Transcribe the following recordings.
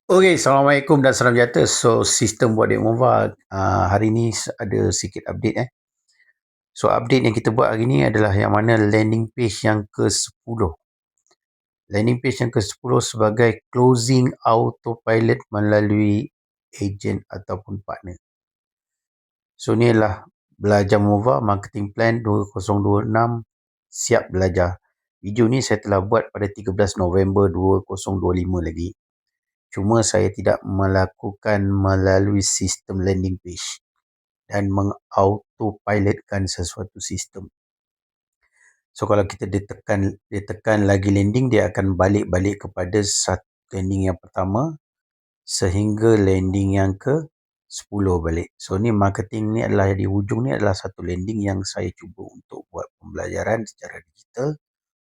Okey, Assalamualaikum dan salam sejahtera. So, sistem buat duit mobile, hari ni ada sikit update. So, update yang kita buat hari ni adalah yang mana landing page yang ke-10. Landing page yang ke-10 sebagai closing autopilot melalui ejen ataupun partner. So, ni adalah belajar mobile marketing plan 2026 siap belajar. Video ni saya telah buat pada 13 November 2025 lagi. Cuma saya tidak melakukan melalui sistem landing page dan mengautopilotkan sesuatu sistem. So kalau kita dia tekan lagi landing, dia akan balik kepada landing yang pertama sehingga landing yang ke-10 balik. So ni marketing ni adalah di hujung ni adalah satu landing yang saya cuba untuk buat pembelajaran secara digital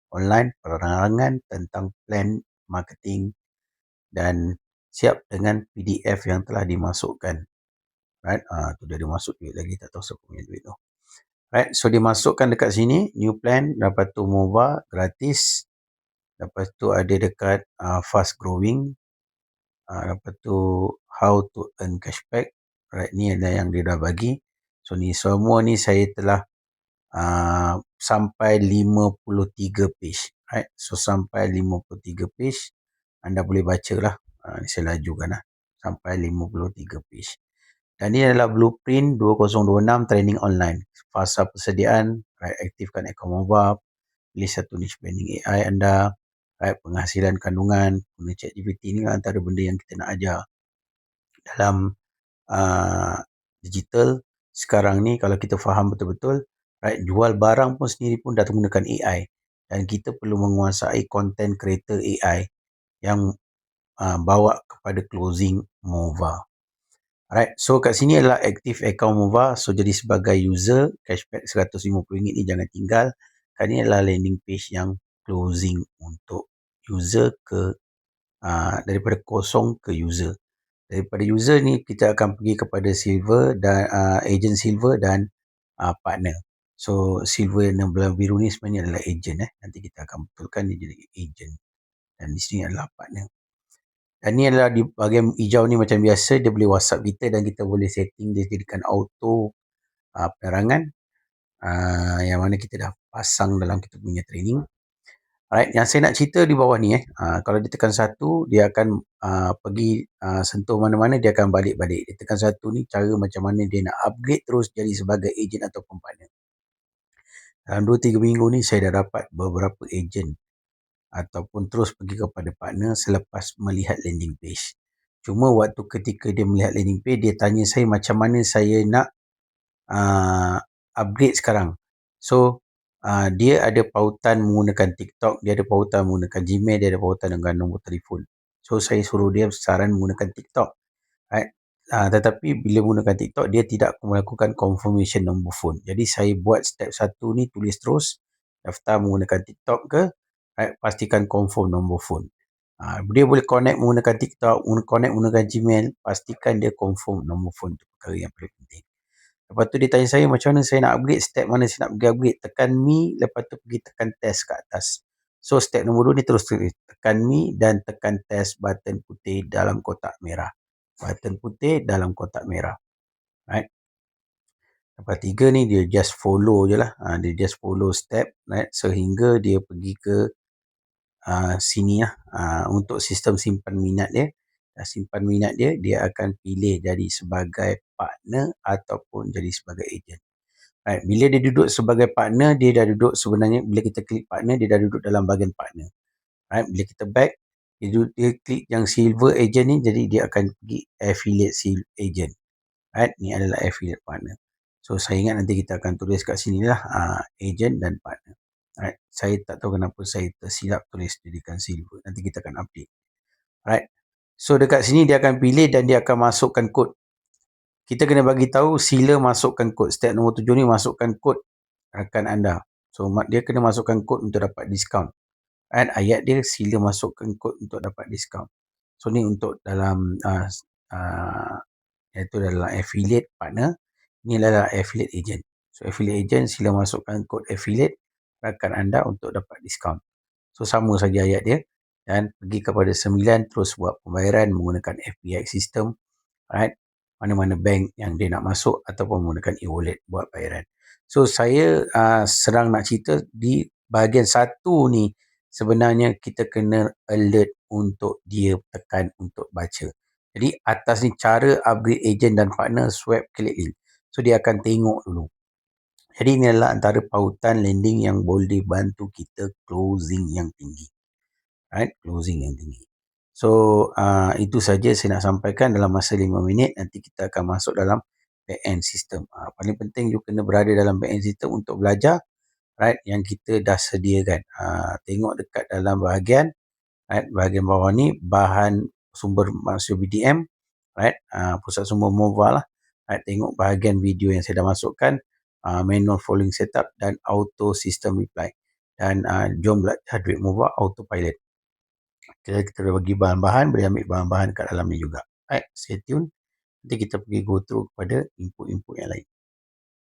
online penerangan tentang plan marketing dan siap dengan PDF yang telah dimasukkan. Right, tu dah dimasuk duit lagi, tak tahu siapa punya duit tu. Right, so dimasukkan dekat sini new plan, lepas tu MOVA gratis, lepas tu ada dekat fast growing, lepas tu how to earn cashback. Right, ni ada yang dia dah bagi. So ni semua ni saya telah sampai 53 page. Right, so sampai 53 page anda boleh baca lah. Ni saya lajukan lah sampai 53 page. Dan ini adalah blueprint 2026 training online. Fasa persediaan, right, aktifkan akaun mobile, pilih satu niche branding AI anda, right, penghasilan kandungan, guna ChatGPT ni antara benda yang kita nak ajar dalam digital sekarang ni. Kalau kita faham betul-betul, right, jual barang pun sendiri pun dah menggunakan AI dan kita perlu menguasai content creator AI yang bawa kepada closing MOVA. Alright, so kat sini adalah active account MOVA. So jadi sebagai user, cashback RM150 ni jangan tinggal. Kat ni adalah landing page yang closing untuk user ke daripada kosong ke user. Daripada user ni kita akan pergi kepada silver dan agent silver dan partner. So silver yang belah biru ni sebenarnya adalah agent. Nanti kita akan betulkan dia jadi agent. Dan di sini adalah partner. Dan ni adalah di bahagian hijau ni macam biasa, dia boleh WhatsApp kita dan kita boleh setting dia jadikan auto penerangan yang mana kita dah pasang dalam kita punya training. Alright, yang saya nak cerita di bawah ni kalau dia tekan satu, dia akan pergi sentuh mana-mana, dia akan balik-balik. Dia tekan satu ni cara macam mana dia nak upgrade terus jadi sebagai agent ataupun partner. Dalam 2-3 minggu ni saya dah dapat beberapa agent ataupun terus pergi kepada partner selepas melihat landing page. Cuma waktu ketika dia melihat landing page, dia tanya saya macam mana saya nak upgrade sekarang. So, dia ada pautan menggunakan TikTok, dia ada pautan menggunakan Gmail, dia ada pautan dengan nombor telefon. So, saya suruh dia saran menggunakan TikTok. Right? Tetapi bila menggunakan TikTok, dia tidak melakukan confirmation nombor phone. Jadi, saya buat step 1 ni, tulis terus, daftar menggunakan TikTok ke, right, pastikan confirm nombor phone. Dia boleh connect menggunakan TikTok, connect menggunakan Gmail, pastikan dia confirm nombor phone. Itu perkara yang paling penting. Lepas tu dia tanya saya macam mana saya nak upgrade, step mana saya nak pergi upgrade. Tekan me, lepas tu pergi tekan test kat atas. So step nombor 2 ni terus tekan me dan tekan test button putih dalam kotak merah. Button putih dalam kotak merah. Right. Lepas 3 ni dia just follow je lah. Dia just follow step, right, sehingga dia pergi ke sini lah. Untuk sistem simpan minat dia. Simpan minat dia, dia akan pilih jadi sebagai partner ataupun jadi sebagai agent. Right. Bila dia duduk sebagai partner, dia dah duduk sebenarnya, bila kita klik partner, dia dah duduk dalam bahagian partner. Right. Bila kita back, dia klik yang silver agent ni, jadi dia akan pergi affiliate agent. Right. Ni adalah affiliate partner. So saya ingat nanti kita akan tulis kat sini lah agent dan partner. Right. Saya tak tahu kenapa saya tersilap tulis jadikan silver. Nanti kita akan update. Right. So dekat sini dia akan pilih dan dia akan masukkan kod. Kita kena bagi tahu sila masukkan kod. Step nombor 7 ni masukkan kod rakan anda. So dia kena masukkan kod untuk dapat diskaun. Right. Ayat dia sila masukkan kod untuk dapat diskaun. So ni untuk dalam iaitu dalam affiliate partner. Ini adalah affiliate agent. So affiliate agent sila masukkan kod affiliate rakan anda untuk dapat diskaun. So sama saja ayat dia. dan pergi kepada 9 terus buat pembayaran menggunakan FPX system, right? Mana-mana bank yang dia nak masuk ataupun menggunakan e-wallet buat bayaran. So saya serang nak cerita di bahagian satu ni sebenarnya kita kena alert untuk dia tekan untuk baca. Jadi atas ni cara upgrade agent dan partner swipe klik link. So dia akan tengok dulu. Jadi ini adalah antara pautan lending yang boleh bantu kita closing yang tinggi. Right? Closing yang tinggi. So itu saja saya nak sampaikan dalam masa 5 minit. Nanti kita akan masuk dalam back-end system. Paling penting you kena berada dalam back-end system untuk belajar, right, yang kita dah sediakan. Tengok dekat dalam bahagian, right, bahagian bawah ni bahan sumber maksud BDM, right, pusat sumber mobile lah, right, tengok bahagian video yang saya dah masukkan, manual following setup dan auto system reply, dan jom belajar duit mobile autopilot. Kita bagi bahan-bahan, boleh ambil bahan-bahan kat dalam ni juga. Right, stay tune. Nanti kita pergi go through kepada input-input yang lain.